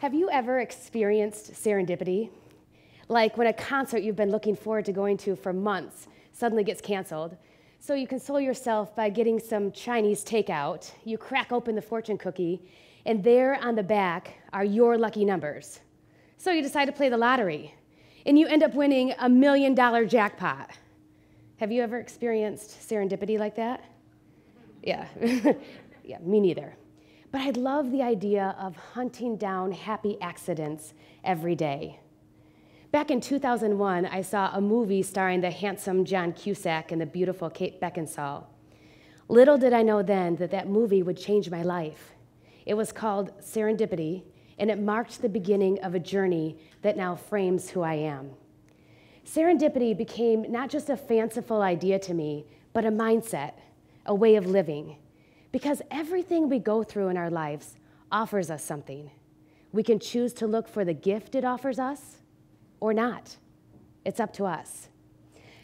Have you ever experienced serendipity? Like when a concert you've been looking forward to going to for months suddenly gets canceled. So you console yourself by getting some Chinese takeout. You crack open the fortune cookie, and there on the back are your lucky numbers. So you decide to play the lottery, and you end up winning $1 million jackpot. Have you ever experienced serendipity like that? Yeah, yeah, me neither. But I love the idea of hunting down happy accidents every day. Back in 2001, I saw a movie starring the handsome John Cusack and the beautiful Kate Beckinsale. Little did I know then that that movie would change my life. It was called Serendipity, and it marked the beginning of a journey that now frames who I am. Serendipity became not just a fanciful idea to me, but a mindset, a way of living. Because everything we go through in our lives offers us something. We can choose to look for the gift it offers us or not. It's up to us.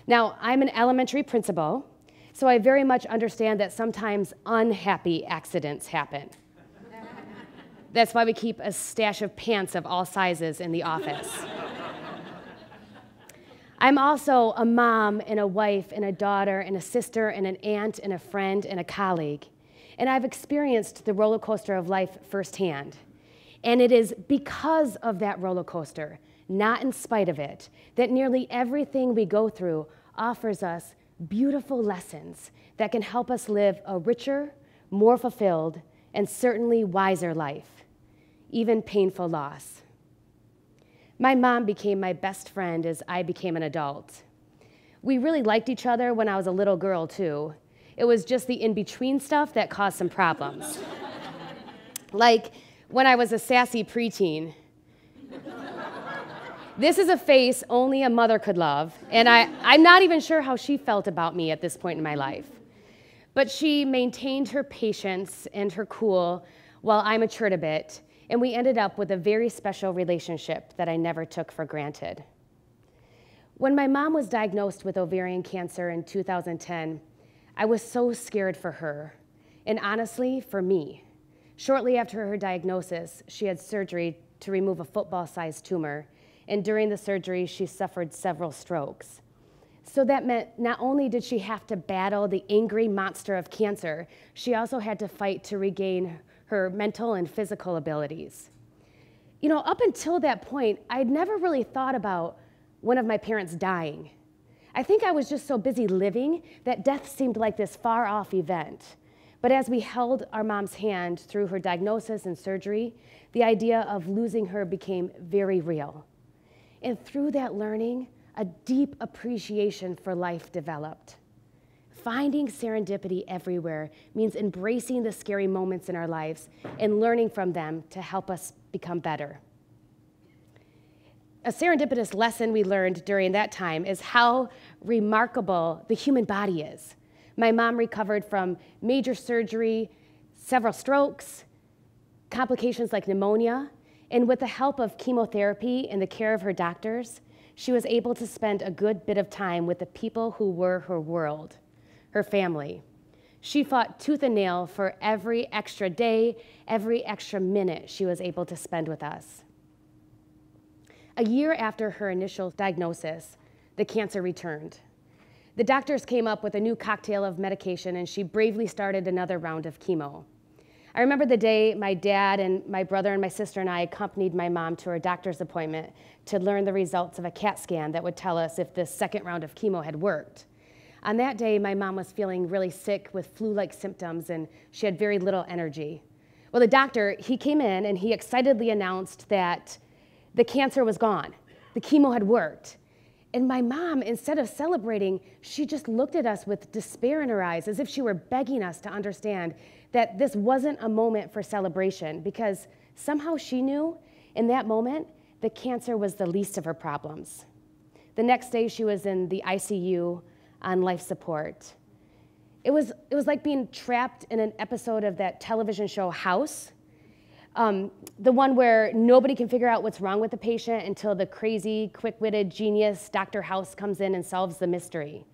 Now, I'm an elementary principal, so I very much understand that sometimes unhappy accidents happen. That's why we keep a stash of pants of all sizes in the office. I'm also a mom and a wife and a daughter and a sister and an aunt and a friend and a colleague. And I've experienced the roller coaster of life firsthand. And it is because of that roller coaster, not in spite of it, that nearly everything we go through offers us beautiful lessons that can help us live a richer, more fulfilled, and certainly wiser life, even painful loss. My mom became my best friend as I became an adult. We really liked each other when I was a little girl, too. It was just the in-between stuff that caused some problems. Like when I was a sassy preteen. This is a face only a mother could love, and I'm not even sure how she felt about me at this point in my life. But she maintained her patience and her cool while I matured a bit, and we ended up with a very special relationship that I never took for granted. When my mom was diagnosed with ovarian cancer in 2010, I was so scared for her, and honestly, for me. Shortly after her diagnosis, she had surgery to remove a football-sized tumor, and during the surgery, she suffered several strokes. So that meant not only did she have to battle the angry monster of cancer, she also had to fight to regain her mental and physical abilities. You know, up until that point, I'd never really thought about one of my parents dying. I think I was just so busy living that death seemed like this far-off event. But as we held our mom's hand through her diagnosis and surgery, the idea of losing her became very real. And through that learning, a deep appreciation for life developed. Finding serendipity everywhere means embracing the scary moments in our lives and learning from them to help us become better. A serendipitous lesson we learned during that time is how remarkable the human body is. My mom recovered from major surgery, several strokes, complications like pneumonia, and with the help of chemotherapy and the care of her doctors, she was able to spend a good bit of time with the people who were her world, her family. She fought tooth and nail for every extra day, every extra minute she was able to spend with us. A year after her initial diagnosis, the cancer returned. The doctors came up with a new cocktail of medication, and she bravely started another round of chemo. I remember the day my dad and my brother and my sister and I accompanied my mom to her doctor's appointment to learn the results of a CAT scan that would tell us if this second round of chemo had worked. On that day, my mom was feeling really sick with flu-like symptoms, and she had very little energy. Well, the doctor, he came in and he excitedly announced that the cancer was gone. The chemo had worked. And my mom, instead of celebrating, she just looked at us with despair in her eyes, as if she were begging us to understand that this wasn't a moment for celebration, because somehow she knew in that moment that cancer was the least of her problems. The next day, she was in the ICU on life support. It was like being trapped in an episode of that television show House, the one where nobody can figure out what's wrong with the patient until the crazy, quick-witted genius Dr. House comes in and solves the mystery.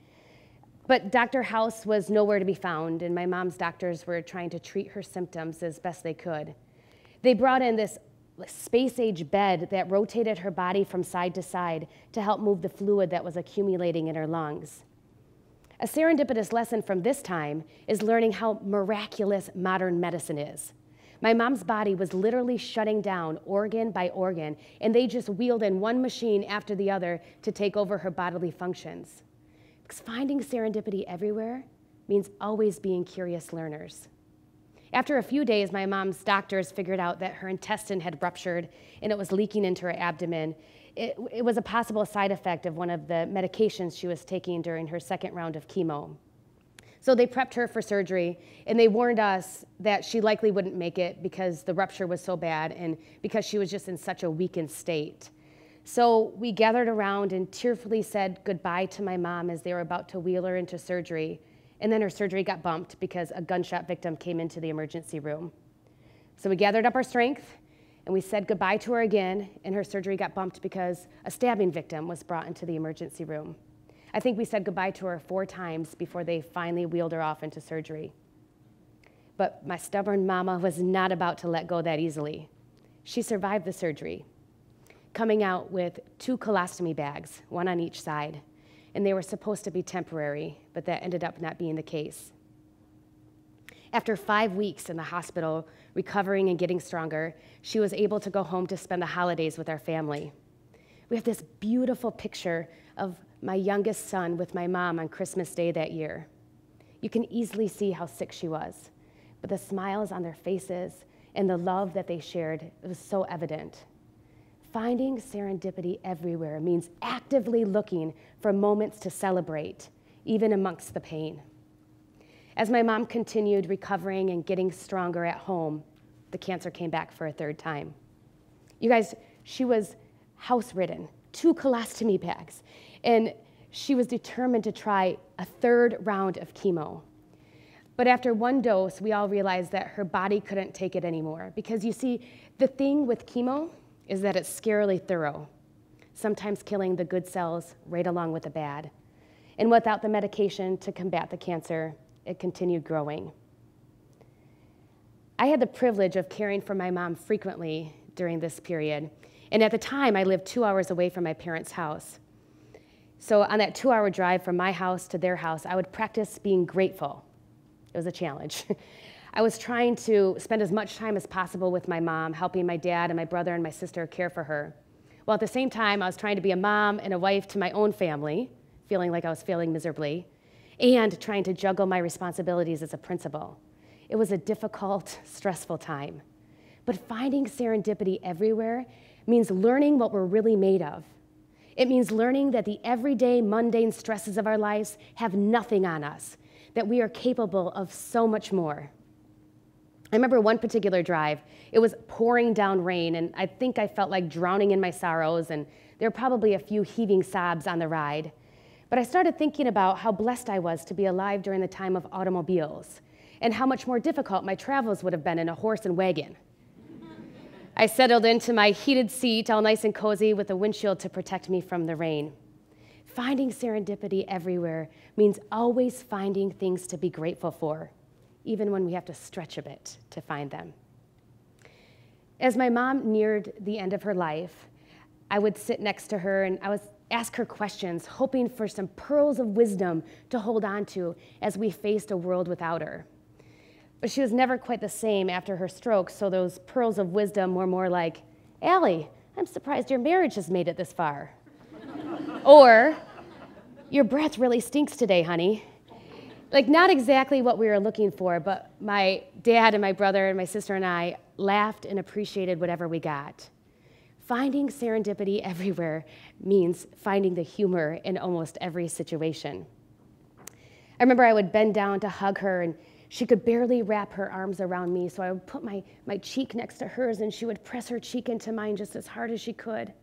But Dr. House was nowhere to be found, and my mom's doctors were trying to treat her symptoms as best they could. They brought in this space-age bed that rotated her body from side to side to help move the fluid that was accumulating in her lungs. A serendipitous lesson from this time is learning how miraculous modern medicine is. My mom's body was literally shutting down organ by organ, and they just wheeled in one machine after the other to take over her bodily functions. Because finding serendipity everywhere means always being curious learners. After a few days, my mom's doctors figured out that her intestine had ruptured and it was leaking into her abdomen. It was a possible side effect of one of the medications she was taking during her second round of chemo. So they prepped her for surgery, and they warned us that she likely wouldn't make it because the rupture was so bad and because she was just in such a weakened state. So we gathered around and tearfully said goodbye to my mom as they were about to wheel her into surgery. And then her surgery got bumped because a gunshot victim came into the emergency room. So we gathered up our strength and we said goodbye to her again, and her surgery got bumped because a stabbing victim was brought into the emergency room. I think we said goodbye to her 4 times before they finally wheeled her off into surgery. But my stubborn mama was not about to let go that easily. She survived the surgery, coming out with 2 colostomy bags, 1 on each side. And they were supposed to be temporary, but that ended up not being the case. After 5 weeks in the hospital, recovering and getting stronger, she was able to go home to spend the holidays with our family. We have this beautiful picture of my youngest son with my mom on Christmas Day that year. You can easily see how sick she was, but the smiles on their faces and the love that they shared, it was so evident. Finding serendipity everywhere means actively looking for moments to celebrate, even amongst the pain. As my mom continued recovering and getting stronger at home, the cancer came back for a 3rd time. You guys, she was house-ridden, 2 colostomy bags, and she was determined to try a 3rd round of chemo. But after 1 dose, we all realized that her body couldn't take it anymore, because you see, the thing with chemo is that it's scarily thorough, sometimes killing the good cells right along with the bad. And without the medication to combat the cancer, it continued growing. I had the privilege of caring for my mom frequently during this period, and at the time, I lived 2 hours away from my parents' house. So on that 2-hour drive from my house to their house, I would practice being grateful. It was a challenge. I was trying to spend as much time as possible with my mom, helping my dad and my brother and my sister care for her. While at the same time, I was trying to be a mom and a wife to my own family, feeling like I was failing miserably, and trying to juggle my responsibilities as a principal. It was a difficult, stressful time. But finding serendipity everywhere means learning what we're really made of. It means learning that the everyday, mundane stresses of our lives have nothing on us, that we are capable of so much more. I remember one particular drive. It was pouring down rain, and I think I felt like drowning in my sorrows, and there were probably a few heaving sobs on the ride. But I started thinking about how blessed I was to be alive during the time of automobiles, and how much more difficult my travels would have been in a horse and wagon. I settled into my heated seat, all nice and cozy, with a windshield to protect me from the rain. Finding serendipity everywhere means always finding things to be grateful for, even when we have to stretch a bit to find them. As my mom neared the end of her life, I would sit next to her and I would ask her questions, hoping for some pearls of wisdom to hold on to as we faced a world without her. But she was never quite the same after her stroke, so those pearls of wisdom were more like, "Allie, I'm surprised your marriage has made it this far." Or, "Your breath really stinks today, honey." Like, not exactly what we were looking for, but my dad and my brother and my sister and I laughed and appreciated whatever we got. Finding serendipity everywhere means finding the humor in almost every situation. I remember I would bend down to hug her, and she could barely wrap her arms around me, so I would put my cheek next to hers, and she would press her cheek into mine just as hard as she could.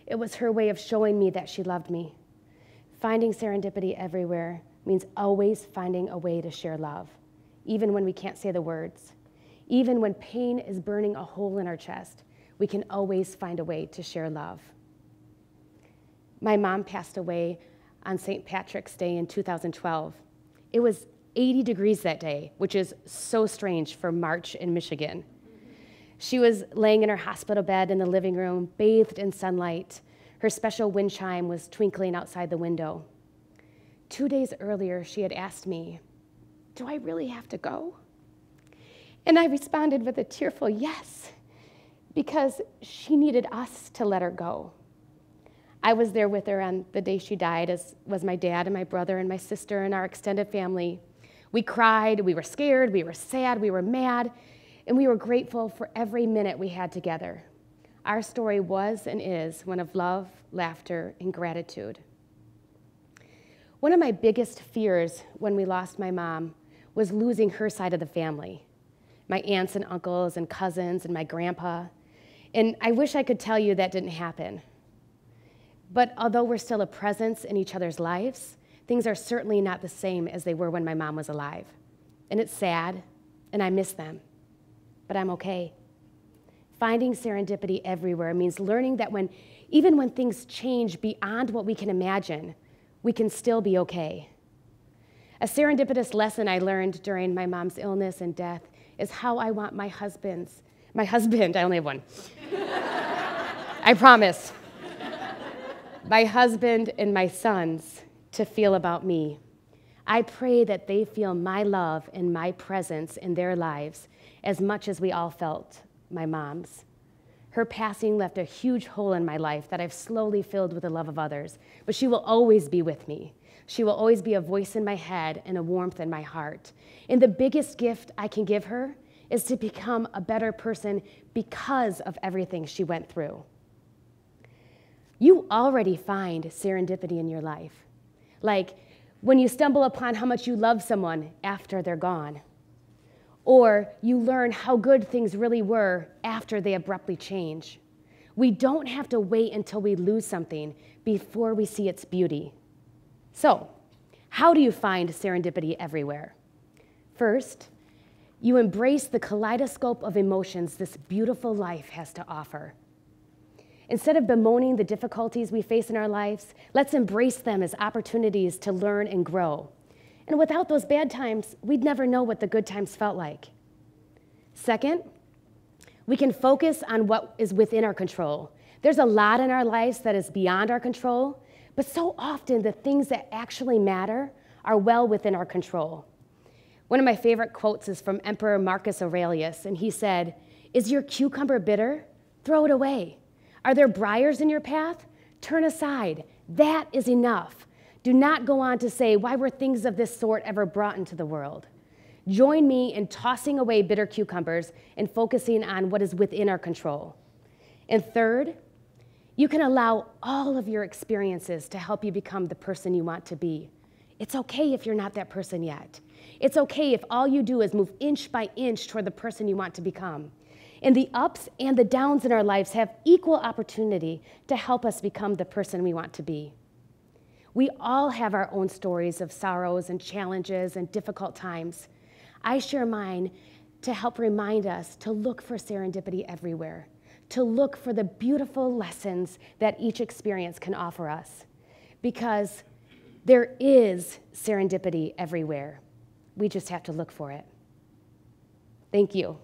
It was her way of showing me that she loved me. Finding serendipity everywhere means always finding a way to share love, even when we can't say the words. Even when pain is burning a hole in our chest, we can always find a way to share love. My mom passed away on St. Patrick's Day in 2012. It was 80 degrees that day, which is so strange for March in Michigan. She was laying in her hospital bed in the living room, bathed in sunlight. Her special wind chime was twinkling outside the window. 2 days earlier, she had asked me, "Do I really have to go?" And I responded with a tearful yes, because she needed us to let her go. I was there with her on the day she died, as was my dad and my brother and my sister and our extended family. We cried, we were scared, we were sad, we were mad, and we were grateful for every minute we had together. Our story was and is one of love, laughter, and gratitude. One of my biggest fears when we lost my mom was losing her side of the family, my aunts and uncles and cousins and my grandpa. And I wish I could tell you that didn't happen. But although we're still a presence in each other's lives, things are certainly not the same as they were when my mom was alive. And it's sad, and I miss them. But I'm okay. Finding serendipity everywhere means learning that even when things change beyond what we can imagine, we can still be okay. A serendipitous lesson I learned during my mom's illness and death is how I want my husband, I only have one. I promise. My husband and my sons to feel about me. I pray that they feel my love and my presence in their lives as much as we all felt my mom's. Her passing left a huge hole in my life that I've slowly filled with the love of others, but she will always be with me. She will always be a voice in my head and a warmth in my heart. And the biggest gift I can give her is to become a better person because of everything she went through. You already find serendipity in your life, like when you stumble upon how much you love someone after they're gone, or you learn how good things really were after they abruptly change. We don't have to wait until we lose something before we see its beauty. So, how do you find serendipity everywhere? First, you embrace the kaleidoscope of emotions this beautiful life has to offer. Instead of bemoaning the difficulties we face in our lives, let's embrace them as opportunities to learn and grow. And without those bad times, we'd never know what the good times felt like. Second, we can focus on what is within our control. There's a lot in our lives that is beyond our control, but so often the things that actually matter are well within our control. One of my favorite quotes is from Emperor Marcus Aurelius, and he said, "Is your cucumber bitter? Throw it away. Are there briars in your path? Turn aside. That is enough. Do not go on to say, why were things of this sort ever brought into the world? Join me in tossing away bitter cucumbers and focusing on what is within our control." And third, you can allow all of your experiences to help you become the person you want to be. It's okay if you're not that person yet. It's okay if all you do is move inch by inch toward the person you want to become. And the ups and the downs in our lives have equal opportunity to help us become the person we want to be. We all have our own stories of sorrows and challenges and difficult times. I share mine to help remind us to look for serendipity everywhere, to look for the beautiful lessons that each experience can offer us. Because there is serendipity everywhere. We just have to look for it. Thank you.